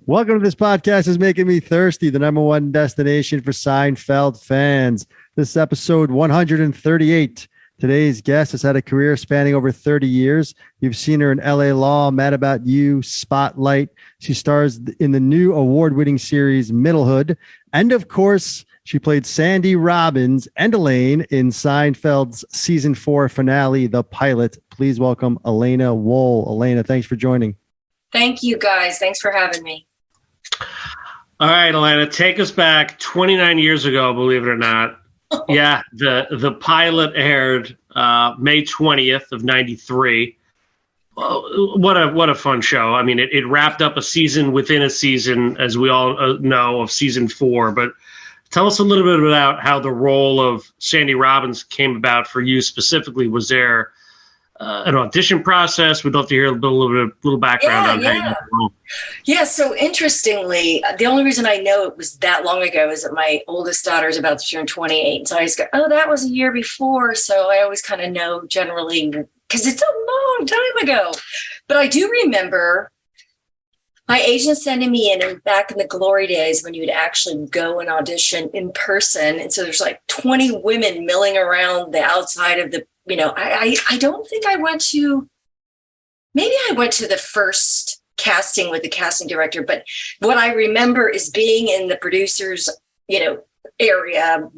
Welcome to this podcast is making me thirsty, the number one destination for Seinfeld fans. This is episode 138. Today's guest has had a career spanning over 30 years. You've seen her in LA Law, Mad About You, Spotlight. She stars in the new award-winning series Middlehood. And of course, she played Sandi, Robbins, and Elaine in Seinfeld's season 4 finale, The Pilot. Please welcome Elena Wohl. Elena, thanks for joining. Thank you, guys. Thanks for having me. All right, Elena, take us back 29 years ago, believe it or not. Yeah, the pilot aired May 20th of 93. What a fun show. I mean, it wrapped up a season within a season, as we all know, of season 4. But tell us a little bit about how the role of Sandi Robbins came about for you specifically. Was there an audition process? We'd love to hear a little background on that. Yeah, so interestingly, the only reason I know it was that long ago is that my oldest daughter is about to turn 28. So I just go, oh, that was a year before. So I always kind of know generally because it's a long time ago. But I do remember my agent sending me in, and back in the glory days when you would actually go and audition in person. And so there's like 20 women milling around the outside of the, I don't think I went to, maybe I went to the first casting with the casting director, but what I remember is being in the producers, area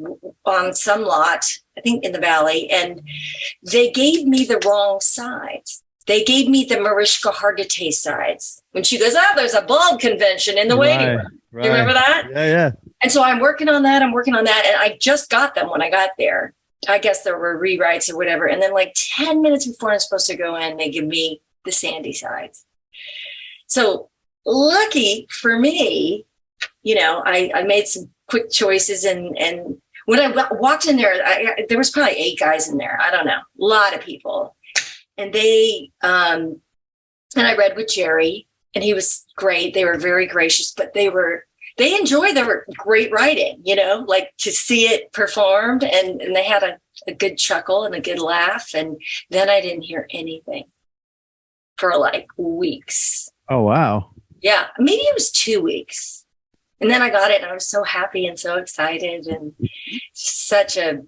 on some lot, I think in the Valley, and they gave me the wrong sides. They gave me the Mariska Hargitay sides. When she goes, there's a bald convention in the waiting room. Right. Do you remember that? Yeah. And so I'm working on that. And I just got them when I got there. I guess there were rewrites or whatever. And then like 10 minutes before I'm supposed to go in, they give me the Sandi sides. So lucky for me, I made some quick choices. And when I walked in there, there was probably 8 guys in there. I don't know, a lot of people. And they, and I read with Jerry, and he was great. They were very gracious, but they enjoyed their great writing, like to see it performed, and they had a good chuckle and a good laugh. And then I didn't hear anything for like weeks. Oh, wow. Yeah, maybe it was 2 weeks. And then I got it, and I was so happy and so excited, and such a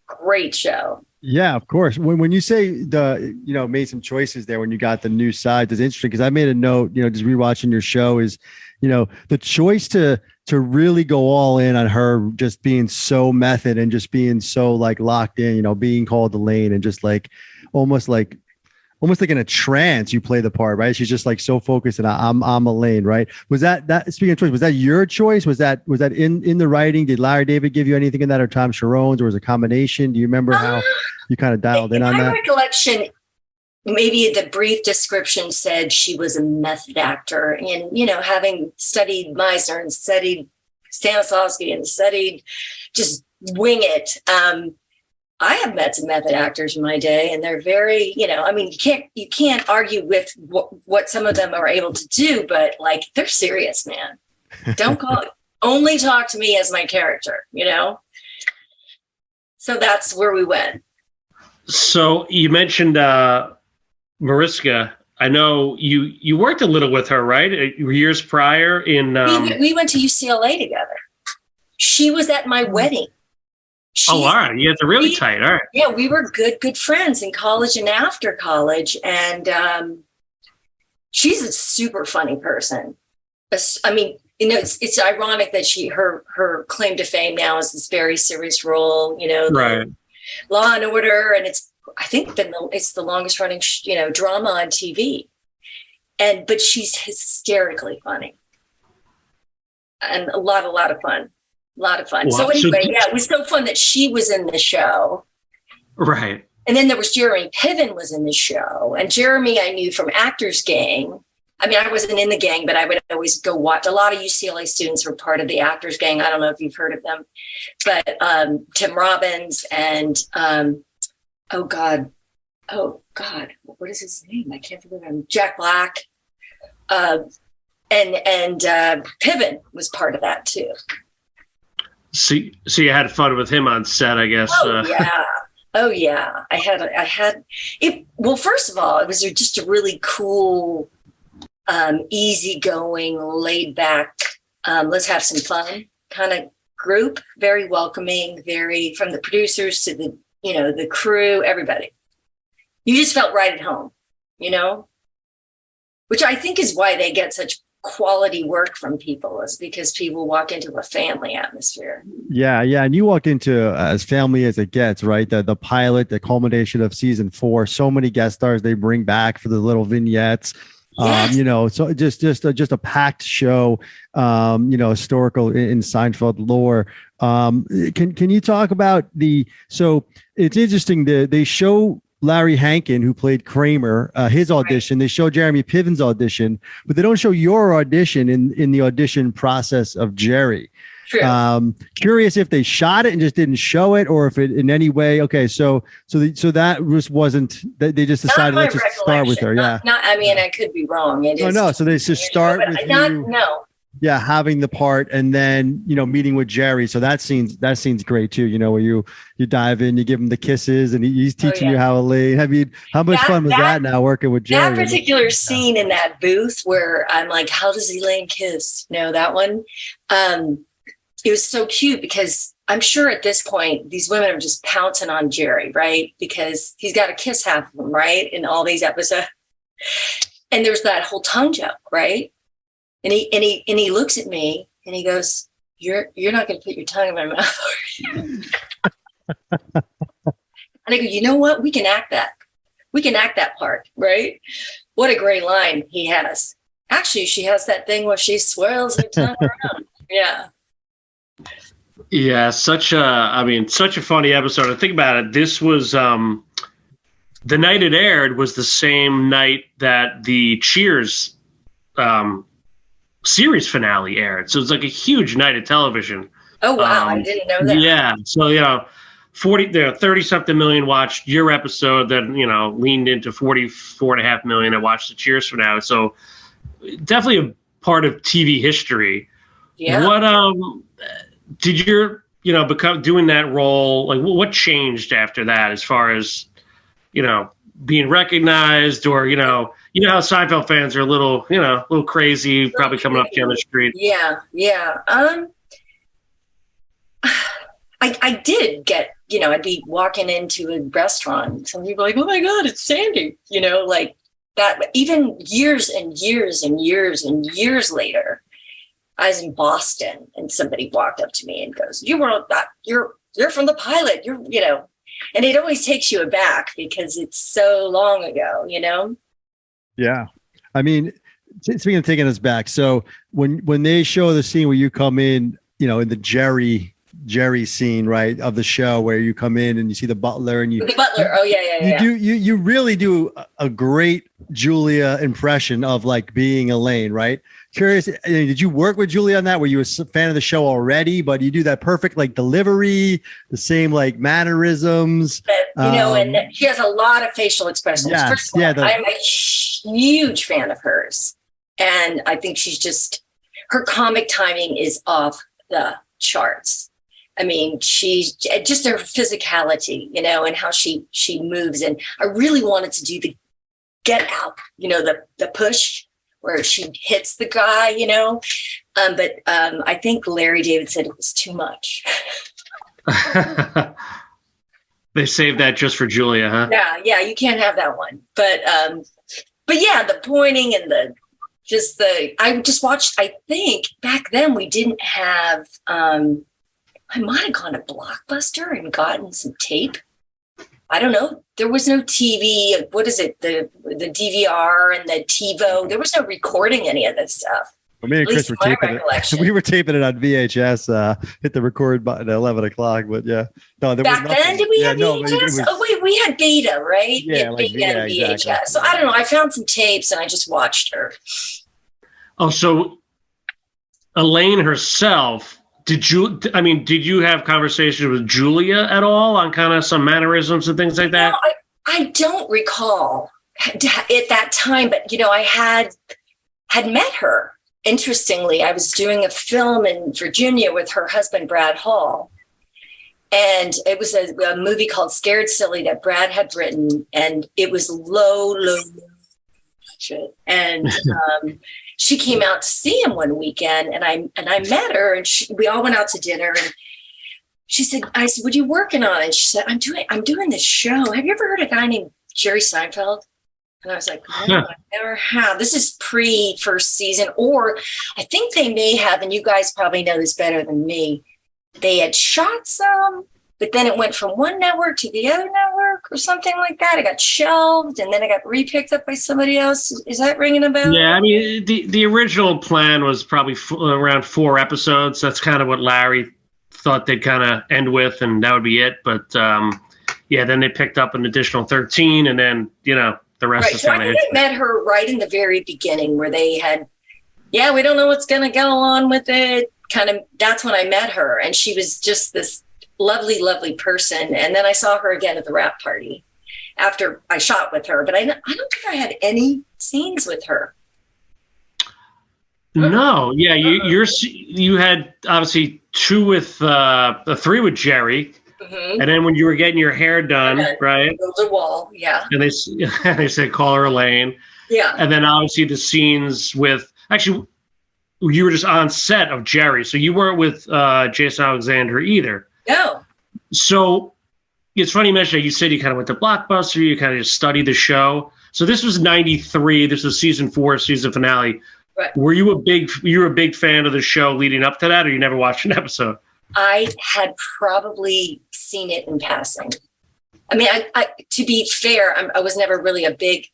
great show. Yeah, of course. When you say made some choices there when you got the new sides, it's interesting because I made a note, just rewatching your show is, the choice to really go all in on her just being so method and just being so like locked in, being called Elaine and just like almost like in a trance you play the part, right? She's just like so focused and I'm Elaine, right? Was that speaking of choice, was that your choice? Was that in the writing? Did Larry David give you anything in that, or Tom Sharon's, or was it a combination? Do you remember how you kind of dialed in on that? My recollection, maybe the brief description said she was a method actor, and having studied Meisner and studied Stanislavski and studied just wing it. I have met some method actors in my day, and they're very, you can't argue with what some of them are able to do, but like they're serious, man. Don't only talk to me as my character, So that's where we went. So you mentioned Mariska. I know you worked a little with her, right? Years prior in. We went to UCLA together. She was at my wedding. All right. You guys are really tight. All right. Yeah, we were good friends in college and after college. And she's a super funny person. I mean, it's ironic that her claim to fame now is this very serious role, right. Law and Order. And I think it's the longest running, drama on TV. But she's hysterically funny and a lot of fun. A lot of fun. Wow. So anyway, it was so fun that she was in the show. Right. And then there was Jeremy Piven was in the show. And Jeremy I knew from Actors Gang. I mean, I wasn't in the gang, but I would always go watch. A lot of UCLA students were part of the Actors Gang. I don't know if you've heard of them. But Tim Robbins and, oh God, what is his name? I can't think of him. Jack Black. And Piven was part of that too. So you had fun with him on set, I guess. Oh yeah. I had it. Well, first of all, it was just a really cool easygoing, laid back, let's have some fun kind of group. Very welcoming, very, from the producers to the, the crew, everybody. You just felt right at home, which I think is why they get such quality work from people, is because people walk into a family atmosphere. Yeah. And you walk into as family as it gets, right? The pilot, the culmination of season 4, so many guest stars they bring back for the little vignettes. Yes. So just a packed show, historical in Seinfeld lore. Can you talk about so it's interesting that they show Larry Hankin, who played Kramer, his audition. Right. They show Jeremy Piven's audition, but they don't show your audition in the audition process of Jerry. True. Curious if they shot it and just didn't show it, or if it in any way. Okay, so that wasn't. They just decided let's just start with her. Yeah. I could be wrong. No. So they just start with you. No. Yeah, having the part, and then meeting with Jerry. So that scene's great too. Where you dive in, you give him the kisses, and he's teaching you how Elaine. How much fun was that? Now working with Jerry. That particular scene in that booth where I'm like, how does Elaine kiss? That one. It was so cute because I'm sure at this point these women are just pouncing on Jerry, right? Because he's got to kiss half of them, right? In all these episodes, and there's that whole tongue joke, right? And he looks at me and he goes, "You're not going to put your tongue in my mouth, are you?" And I go, "You know what? We can act that. We can act that part, right?" What a great line he has. Actually, she has that thing where she swirls her tongue around. Yeah. Yeah, such a funny episode. I think about it. This was the night it aired was the same night that the Cheers series finale aired. So it's like a huge night of television. Oh wow, I didn't know that. Yeah. So 30-something million watched your episode that leaned into 44.5 million that watched the Cheers finale. So definitely a part of TV history. Yeah. What did your become doing that role, like what changed after that as far as being recognized, or how Seinfeld fans are a little crazy, probably coming up down the street. Yeah. I did get, I'd be walking into a restaurant, some people like, oh my God, it's Sandi, like that. But even years and years and years and years later, I was in Boston and somebody walked up to me and goes, you're from the pilot, and it always takes you aback because it's so long ago, Yeah. I mean, speaking of taking us back. So when they show the scene where you come in, in the Jerry scene, right, of the show where you come in and you see the butler and the butler. Oh yeah. You really do a great Julia impression of like being Elaine, right? Curious, did you work with Julia on that? Were you a fan of the show already, but you do that perfect like delivery, the same like mannerisms? And she has a lot of facial expressions. Yes, First of all, I'm a huge fan of hers, and I think her comic timing is off the charts. I mean, she's just her physicality, and how she moves. And I really wanted to do the get out, the push where she hits the guy, but I think Larry David said it was too much. They saved that just for Julia, huh? Yeah, you can't have that one. But yeah, the pointing and I just watched, I think back then we didn't have, I might have gone to Blockbuster and gotten some tape. I don't know. There was no TV. What is it? The DVR and the TiVo. There was no recording any of this stuff. Well, me and Chris were taping it. We were taping it on VHS. Hit the record button at 11 o'clock. But yeah, no, there back was nothing. Then did we have VHS? Oh wait, we had Beta, right? Yeah, Beta and VHS. Exactly. So I don't know. I found some tapes and I just watched her. Oh, so Elaine herself. Did you have conversations with Julia at all on kind of some mannerisms and things like that? No, I don't recall at that time, but I had met her. Interestingly, I was doing a film in Virginia with her husband, Brad Hall. And it was a movie called Scared Silly that Brad had written. And it was low shit. And she came out to see him one weekend, and I met her, and we all went out to dinner, and she said, I said, what are you working on? And she said, I'm doing this show. Have you ever heard of a guy named Jerry Seinfeld? And I was like, no, I never have. This is pre-first season, or I think they may have, and you guys probably know this better than me. They had shot some, but then it went from one network to the other network or something like that. It got shelved, and then it got repicked up by somebody else. Is that ringing a bell? Yeah, I mean, the original plan was probably around 4 episodes. That's kind of what Larry thought they'd kind of end with, and that would be it. But yeah, then they picked up an additional 13, and then, you know, the rest is kind of history. I met her right in the very beginning where they had, we don't know what's going to go on with it. Kind of, that's when I met her, and she was just this lovely, lovely person. And then I saw her again at the wrap party after I shot with her, but I don't think I had any scenes with her. No, yeah, you had obviously 2 with 3 with Jerry, and then when you were getting your hair done, right? The wall, yeah. And they said call her Elaine, yeah. And then obviously the scenes with you were just on set of Jerry, so you weren't with Jason Alexander either. No. So it's funny you mentioned that. You said you kind of went to Blockbuster, you kind of just studied the show. So this was 93. This was season 4, season finale. Right. Were you a big fan of the show leading up to that, or you never watched an episode? I had probably seen it in passing. I mean, I to be fair, I was never really a big,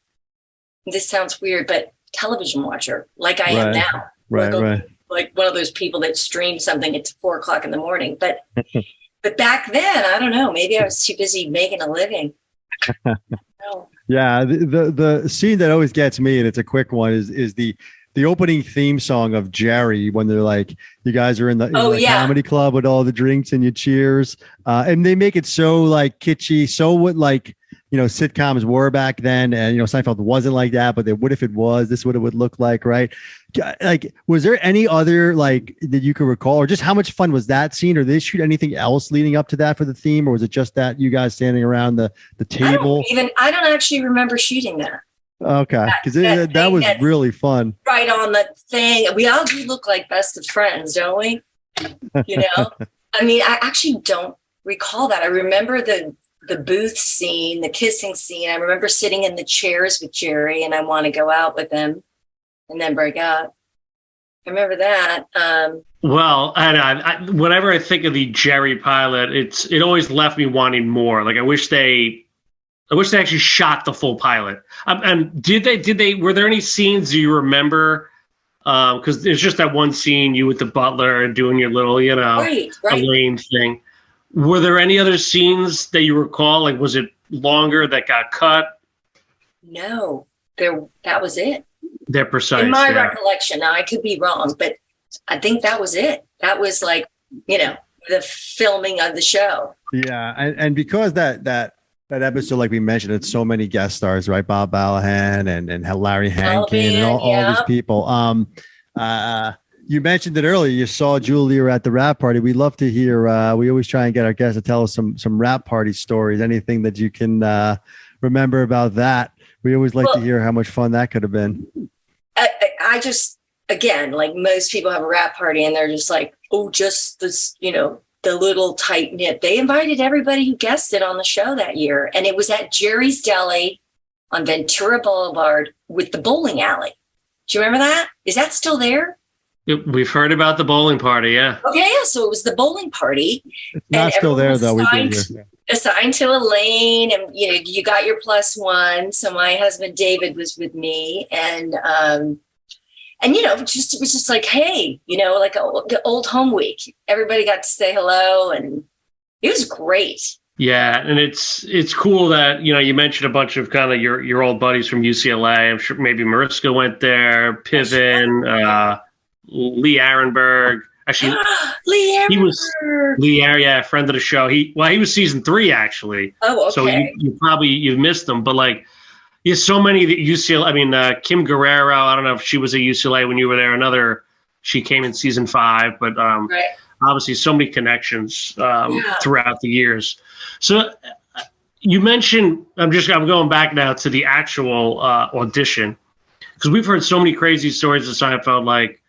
this sounds weird, but television watcher like I am now. Right. Like one of those people that stream something at 4:00 in the morning. But back then, I don't know. Maybe I was too busy making a living. No. Yeah, the scene that always gets me, and it's a quick one, is the opening theme song of Jerry when they're like, you guys are in the comedy club with all the drinks and you cheers, and they make it so like kitschy, so what like, you know, sitcoms were back then, and, you know, Seinfeld wasn't like that, but what if it was? This is what it would look like, right? Like, was there any other, like, that you could recall, or just how much fun was that scene, or did they shoot anything else leading up to that for the theme, or was it just that you guys standing around the table? I don't actually remember shooting that. Okay, because that was really fun. Right on the thing. We all do look like best of friends, don't we? You know? I mean, I actually don't recall that. I remember the booth scene, the kissing scene. I remember sitting in the chairs with Jerry, and I want to go out with him and then break up. I remember that. Well, I whenever I think of the Jerry pilot, it always left me wanting more. Like, I wish they actually shot the full pilot. And did they? Were there any scenes you remember? Because there's just that one scene, you with the butler and doing your little, you know, right. Elaine thing. Were there any other scenes that you recall? Like, was it longer that got cut? No, that was it. They're precise. In my recollection, now I could be wrong, but I think that was it. That was like, you know, the filming of the show. Yeah, and because that episode, like we mentioned, it's so many guest stars, right? Bob Balahan and Larry Hankin and all these people. You mentioned it earlier. You saw Julia at the rap party. We love to hear. We always try and get our guests to tell us some rap party stories. Anything that you can remember about that. We always like to hear how much fun that could have been. I just, again, like most people have a rap party and they're just like, oh, just this, you know, the little tight knit. They invited everybody who guested on the show that year, and it was at Jerry's Deli on Ventura Boulevard with the bowling alley. Do you remember that? Is that still there? We've heard about the bowling party, yeah. Okay, yeah. So it was the bowling party. It's not still there, though. Assigned to Elaine, and you know, you got your +1. So my husband David was with me, and you know, it was just like, hey, you know, like the old home week. Everybody got to say hello, and it was great. Yeah, and it's cool that, you know, you mentioned a bunch of kind of your old buddies from UCLA. I'm sure maybe Mariska went there, Piven, Lee Arenberg. Actually, Lee Arenberg. He was a friend of the show. He was season 3 actually. Oh, okay. So you missed him, but like, so many UCLA. I mean, Kim Guerrero. I don't know if she was at UCLA when you were there. She came in season 5, but right. Obviously so many connections throughout the years. So you mentioned. I'm going back now to the actual audition. because we've heard so many crazy stories of Seinfeld, like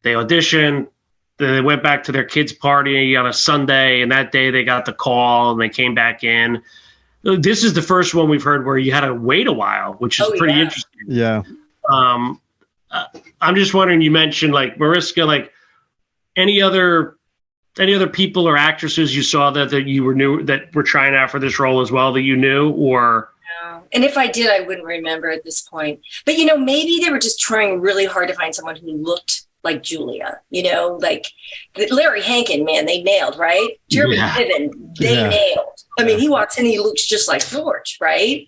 they auditioned, they went back to their kids' party on a Sunday, and that day they got the call and they came back in. This is the first one we've heard where you had to wait a while, which is pretty interesting. Yeah. I'm just wondering, you mentioned like Mariska, like any other people or actresses you saw that you knew that were trying out for this role as well that you knew, or? No. And if I did, I wouldn't remember at this point. But, maybe they were just trying really hard to find someone who looked like Julia, like Larry Hankin, man, they nailed, right? Jeremy Piven, they nailed. I mean, he walks in, he looks just like George, right?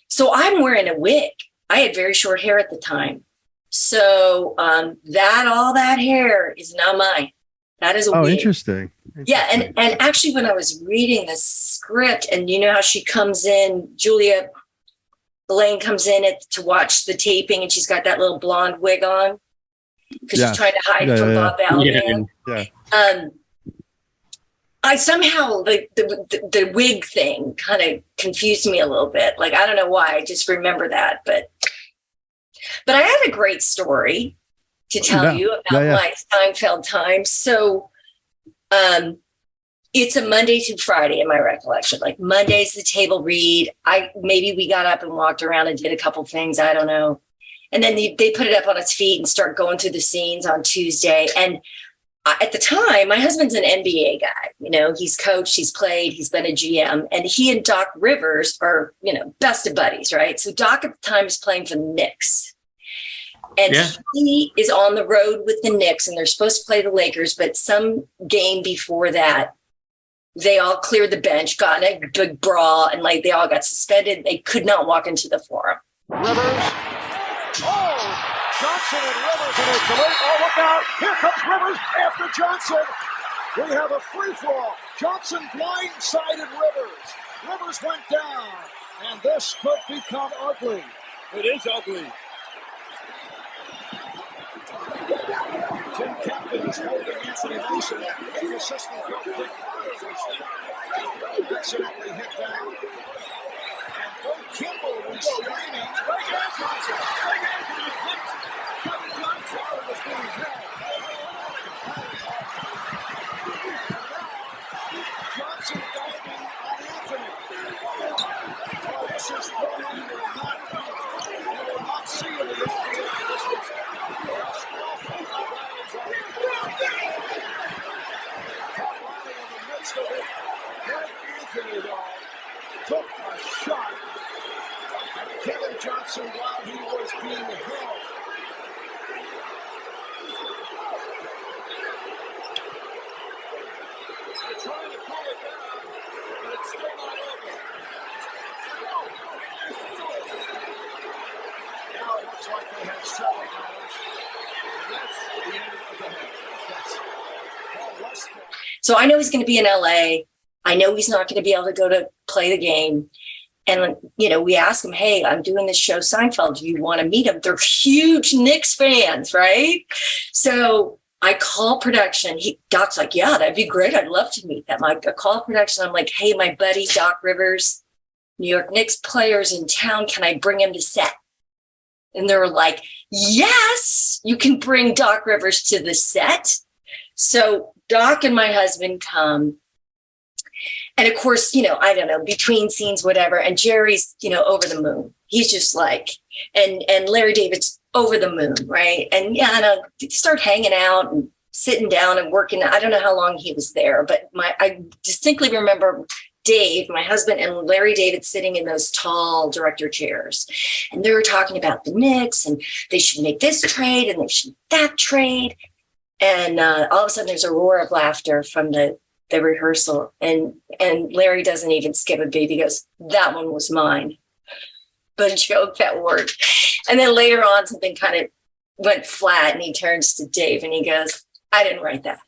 So I'm wearing a wig. I had very short hair at the time. So all that hair is not mine. That is a wig. Interesting. Yeah. And actually, when I was reading the script, and you know how she comes in, Elaine comes in to watch the taping, and she's got that little blonde wig on because she's trying to hide from Bob Balaban. Yeah. I somehow, the wig thing kind of confused me a little bit. Like, I don't know why. I just remember that. But I had a great story to tell you about my Seinfeld time. So it's a Monday through Friday in my recollection. Like Monday's the table read. Maybe we got up and walked around and did a couple things. I don't know. And then they put it up on its feet and start going through the scenes on Tuesday. And at the time, my husband's an NBA guy. He's coached, he's played, he's been a GM, and he and Doc Rivers are, best of buddies, right? So Doc at the time is playing for the Knicks. And he is on the road with the Knicks, and they're supposed to play the Lakers, but some game before that, they all cleared the bench, got in a big brawl, and they all got suspended. They could not walk into the forum. Rivers. Oh! Johnson and Rivers in a delay. Oh, look out. Here comes Rivers after Johnson. We have a free fall. Johnson blindsided Rivers. Rivers went down. And this could become ugly. It is ugly. Tim Captain is holding Anthony Mason. The assistant coach accidentally hit down. And Bo Kimball restraining. Johnson diving on Anthony. Oh, this is one you will not see in the NBA. This was in the midst of it. Greg Anthony, though, took a shot at Kevin Johnson while he was being held. They're trying to pull it down, but it's still not over. Now it looks like they have 7 hours. And that's the end of the half. So I know he's going to be in LA. I know he's not going to be able to go to play the game. And, we ask him, hey, I'm doing this show, Seinfeld. Do you want to meet him? They're huge Knicks fans, right? So I call production. Doc's like, yeah, that'd be great. I'd love to meet them. I call production. I'm like, hey, my buddy, Doc Rivers, New York Knicks players in town. Can I bring him to set? And they were like, yes, you can bring Doc Rivers to the set. So Doc and my husband come. And of course, I don't know, between scenes, whatever. And Jerry's, over the moon. He's just like, and Larry David's over the moon, right? And start hanging out and sitting down and working. I don't know how long he was there, but I distinctly remember Dave, my husband, and Larry David sitting in those tall director chairs. And they were talking about the Knicks, and they should make this trade and they should that trade. And all of a sudden there's a roar of laughter from the rehearsal, and Larry doesn't even skip a beat. He goes, that one was mine. The joke that worked. And then later on, something kind of went flat, and he turns to Dave and he goes, I didn't write that.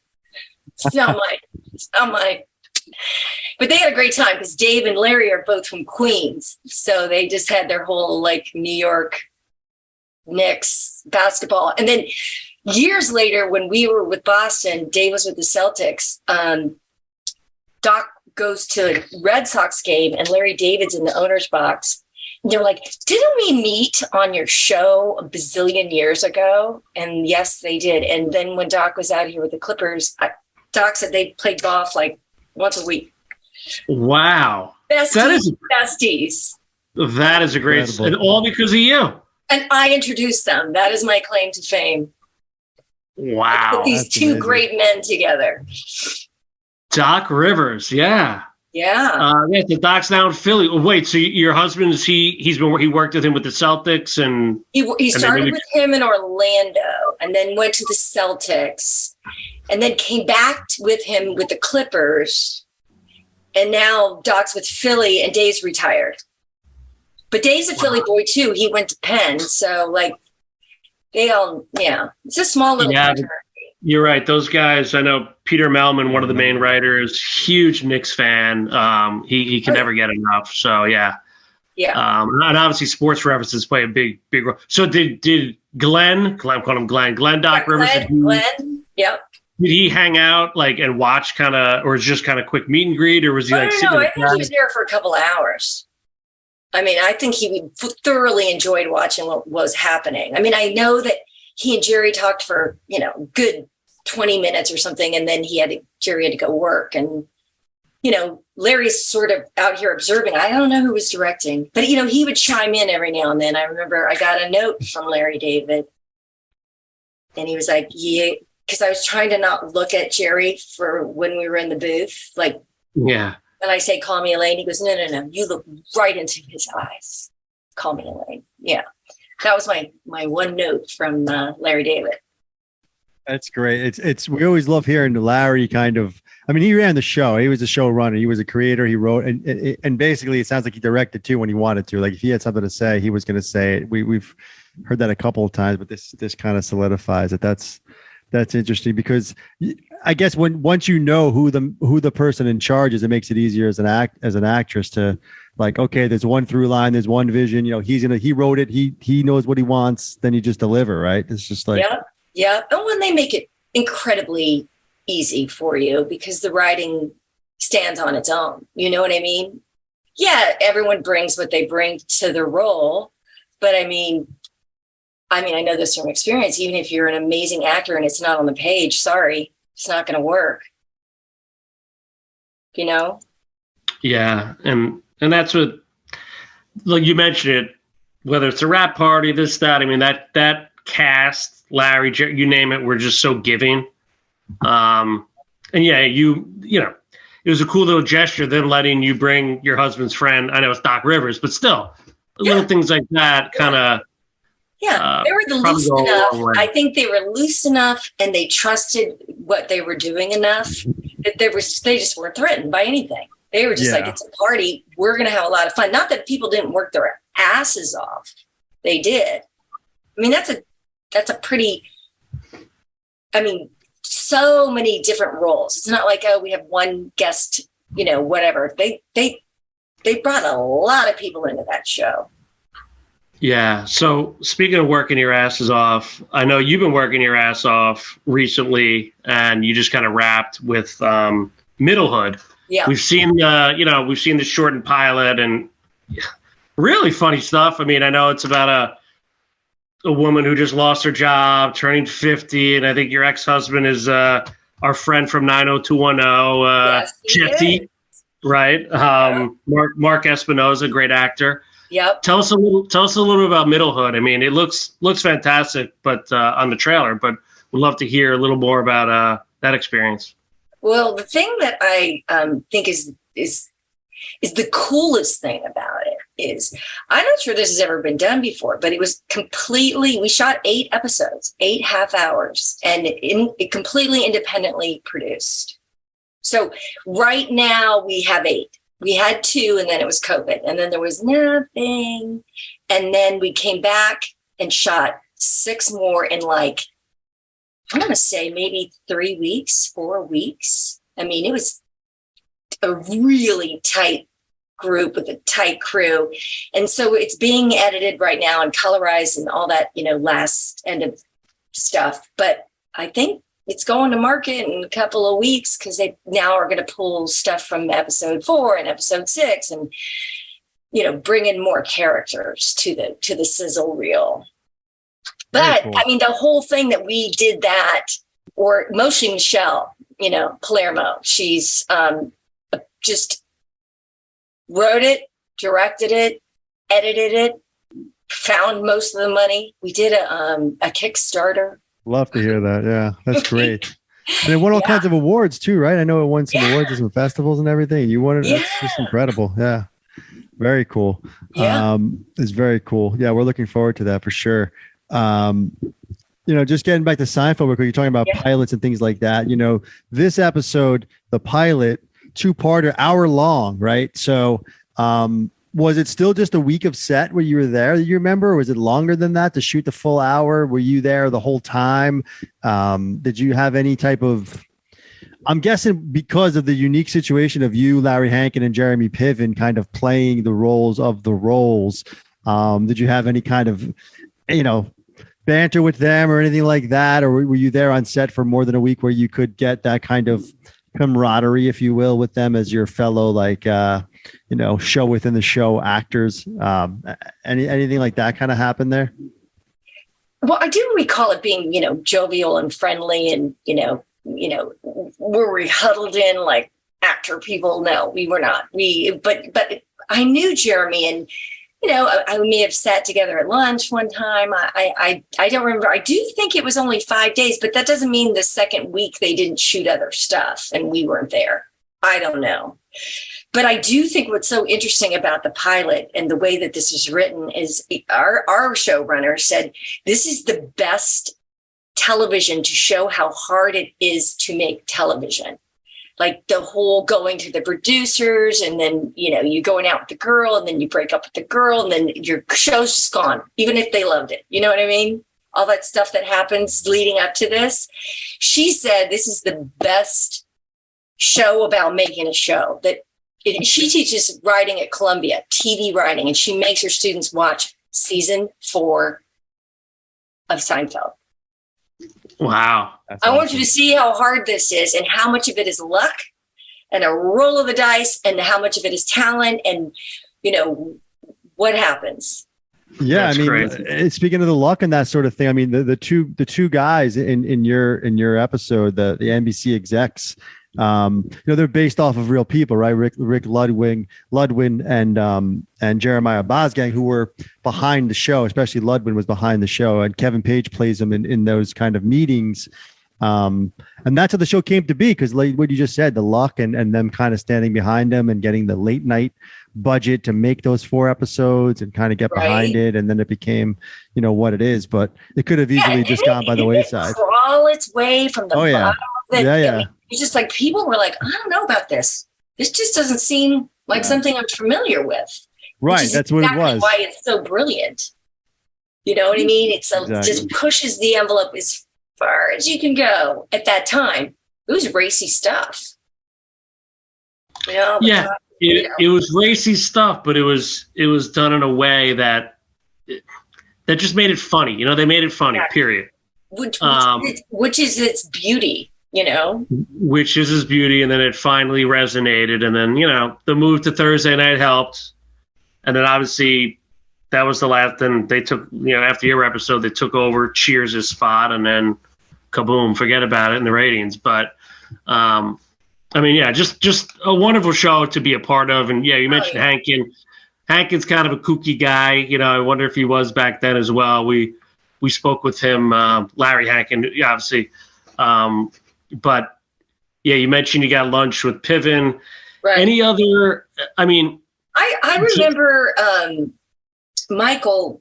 It's not mine. It's not mine. But they had a great time because Dave and Larry are both from Queens. So they just had their whole New York Knicks basketball. And then years later, when we were with Boston, Dave was with the Celtics. Doc goes to a Red Sox game, and Larry David's in the owner's box, they're like, didn't we meet on your show a bazillion years ago? And yes, they did. And then when Doc was out here with the Clippers, Doc said they played golf like once a week. Wow. Besties. That is a great, and all because of you. And I introduced them. That is my claim to fame. Wow. Put these two great men together. Doc Rivers. Yeah. Yeah. Yeah. The Doc's now in Philly. Wait, so your husband, he worked with him with the Celtics and he started with him in Orlando and then went to the Celtics and then came back with him with the Clippers. And now Doc's with Philly and Dave's retired. But Dave's a Philly boy too. He went to Penn. So like they all, it's a small little fraternity. You're right. Those guys, I know Peter Melman, one of the main writers, huge Knicks fan. He can never get enough. So yeah. Yeah. And obviously sports references play a big role. So did Glenn call him Glenn Doc Rivers? Glenn. Yep. Did he hang out and watch kind of, or just kind of quick meet and greet, or was he I think he was there for a couple of hours. I mean, I think he thoroughly enjoyed watching what was happening. I mean, I know that he and Jerry talked for, good 20 minutes or something. And then Jerry had to go work. And, Larry's sort of out here observing. I don't know who was directing, but, he would chime in every now and then. I remember I got a note from Larry David and he was like, yeah, because I was trying to not look at Jerry for when we were in the booth. Yeah. And I say, call me Elaine. He goes, no. You look right into his eyes. Call me Elaine. Yeah. That was my one note from Larry David. That's great. We always love hearing Larry he ran the show. He was a showrunner. He was a creator. He wrote, and basically it sounds like he directed too when he wanted to. Like if he had something to say, he was going to say it. We've heard that a couple of times, but this kind of solidifies it. That's interesting because I guess once you know who the person in charge is, it makes it easier as an actress to okay, there's one through line, there's one vision. He wrote it, he knows what he wants, then you just deliver, right? It's just yeah. And when they make it incredibly easy for you because the writing stands on its own, you know what I mean? Yeah, everyone brings what they bring to the role, but I know this from experience. Even if you're an amazing actor and it's not on the page, sorry, it's not going to work. Yeah, and that's what, like you mentioned it, whether it's a rap party, this, that. I mean, that cast, Larry, you name it, we're just so giving. And yeah, it was a cool little gesture. Then letting you bring your husband's friend. I know it's Doc Rivers, but still, little things like that kind of. Yeah, they were loose enough. I think they were loose enough and they trusted what they were doing enough that they just weren't threatened by anything. They were just it's a party. We're going to have a lot of fun. Not that people didn't work their asses off. They did. I mean, that's a pretty, so many different roles. It's not like, we have one guest, whatever. They brought a lot of people into that show. Yeah. So speaking of working your asses off, I know you've been working your ass off recently, and you just kind of wrapped with Middlehood. Yeah. We've seen the shortened pilot and really funny stuff. I mean, I know it's about a woman who just lost her job, turning 50, and I think your ex-husband is our friend from 90210, Jesse, right? Mark Espinoza, great actor. Yep. Tell us a little about Middlehood. I mean, it looks fantastic, but on the trailer. But we'd love to hear a little more about that experience. Well, the thing that I think is the coolest thing about it is I'm not sure this has ever been done before, but it was we shot 8 episodes, 8 half hours, and it completely independently produced. So right now we have 8. We had 2 and then it was COVID and then there was nothing. And then we came back and shot 6 more in I'm going to say maybe 3 weeks, 4 weeks. I mean, it was a really tight group with a tight crew. And so it's being edited right now and colorized and all that, last end of stuff. But I think it's going to market in a couple of weeks because they now are going to pull stuff from episode 4 and episode 6. And bring in more characters to the sizzle reel. But cool. I mean, the whole thing that we did that, or mostly Michelle, Palermo, she's just wrote it, directed it, edited it, found most of the money. We did a Kickstarter. Love to hear that. Yeah, that's great. And it won all kinds of awards too, right? I know it won some awards at some festivals and everything. You won it. Yeah. That's just incredible. Yeah. Very cool. Yeah. It's very cool. Yeah. We're looking forward to that for sure. Just getting back to Seinfeld, where you're talking about pilots and things like that, this episode, the pilot, 2-parter, hour long, right? So, was it still just a week of set where you were there? Do you remember? Or was it longer than that to shoot the full hour? Were you there the whole time? Did you have any type of, I'm guessing because of the unique situation of you, Larry Hankin, and Jeremy Piven kind of playing the roles of the roles. Did you have any kind of, banter with them or anything like that? Or were you there on set for more than a week where you could get that kind of camaraderie, if you will, with them as your fellow, show within the show actors? Anything like that kind of happened there? Well, I do recall it being, jovial and friendly, and, were we huddled in like actor people? No, we were not. But I knew Jeremy, and, I may have sat together at lunch one time. I don't remember. I do think it was only 5 days, but that doesn't mean the second week they didn't shoot other stuff and we weren't there. I don't know. But I do think what's so interesting about the pilot and the way that this is written is our showrunner said, this is the best television to show how hard it is to make television. Like the whole going to the producers, and then, you going out with the girl, and then you break up with the girl, and then your show's just gone, even if they loved it. You know what I mean? All that stuff that happens leading up to this. She said, this is the best show about making a show. She teaches writing at Columbia, TV writing, and she makes her students watch season 4 of Seinfeld. Wow. I want you to see how hard this is, and how much of it is luck and a roll of the dice, and how much of it is talent, and, what happens. Yeah. That's speaking of the luck and that sort of thing, I mean, the two guys in your episode, the NBC execs, they're based off of real people, right? Rick Ludwin and Jeremiah Bosgang, who were behind the show. Especially Ludwin was behind the show, and Kevin Page plays them in those kind of meetings. And that's how the show came to be, because like what you just said, the luck and them kind of standing behind them and getting the late night budget to make those 4 episomes and kind of get behind it, and then it became what it is. But it could have easily just gone by the wayside. Crawl its way from the bottom of it. Yeah. It's just like people were like, I don't know about this. This just doesn't seem like something I'm familiar with. Right. That's exactly what it was. Why it's so brilliant. You know what I mean? It's just pushes the envelope as far as you can go at that time. It was racy stuff. It was racy stuff, but it was done in a way that just made it funny. They made it funny, period. Which is its beauty. Which is his beauty. And then it finally resonated. And then, the move to Thursday night helped. And then obviously that was the last. Then they took, after your episode, they took over Cheers' spot, and then kaboom, forget about it in the ratings. But, just a wonderful show to be a part of. And you mentioned Hankin. Hankin's kind of a kooky guy. I wonder if he was back then as well. We spoke with him, Larry Hankin, obviously. But you mentioned you got lunch with Piven. Right. Any other? I remember Michael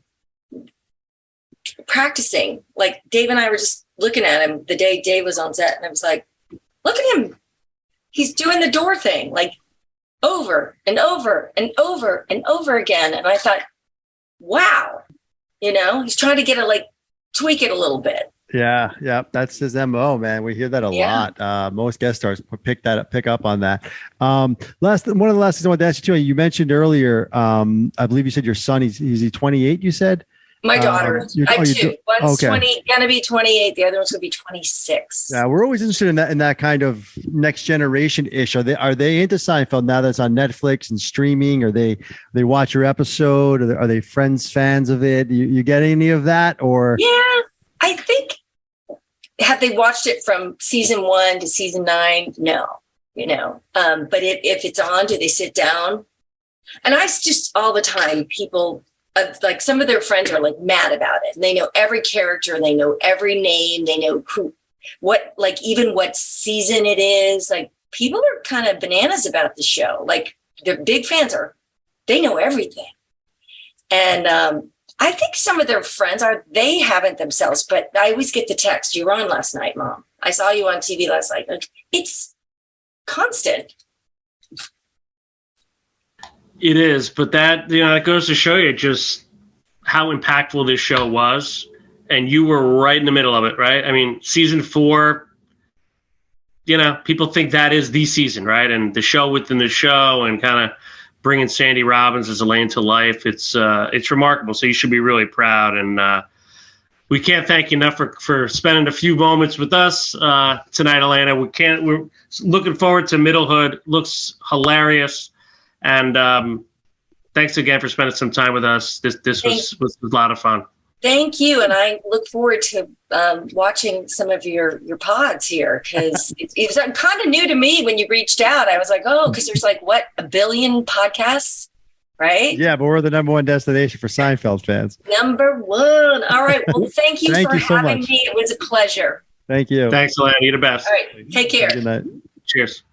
practicing. Like Dave and I were just looking at him the day Dave was on set, and I was like, "Look at him! He's doing the door thing, like over and over and over and over again." And I thought, "Wow, he's trying to get it, tweak it a little bit." Yeah, that's his MO, man. We hear that a lot. Most guest stars pick up on that. One of the last things I wanted to ask you too. You mentioned earlier, I believe you said your son. He's 28. You said, My daughter. I have two. One's okay. gonna be 28. The other one's gonna be 26. Yeah, we're always interested in that kind of next generation ish. Are they into Seinfeld now that's on Netflix and streaming? Or they watch your episode? Are they Friends fans of it? You get any of that? Or yeah, I think have they watched it from season 1 to season 9? No, but if it's on, do they sit down? And I just all the time people. Like some of their friends are like mad about it, and they know every character, and they know every name, they know even what season it is. Like people are kind of bananas about the show. Like they're big fans they know everything. And I think some of their friends they haven't themselves, but I always get the text, "You were on last night, Mom. I saw you on TV last night." Like it's constant. It is, but that it goes to show you just how impactful this show was, and you were right in the middle of it, right? I mean, season 4, people think that is the season, right? And the show within the show, and kind of bringing Sandi Robbins as Elaine to life, it's remarkable. So you should be really proud, and we can't thank you enough for spending a few moments with us tonight, Elena. We're looking forward to Middlehood. Looks hilarious. And thanks again for spending some time with us. This was a lot of fun. Thank you. And I look forward to watching some of your pods here, because it was kind of new to me when you reached out. I was like, because there's like, 1 billion podcasts, right? Yeah, but we're the number 1 destination for Seinfeld fans. Number 1. All right. Well, thank you for having me. It was a pleasure. Thank you. Thanks, Elena. You're the best. All right. Take care. Good night. Cheers.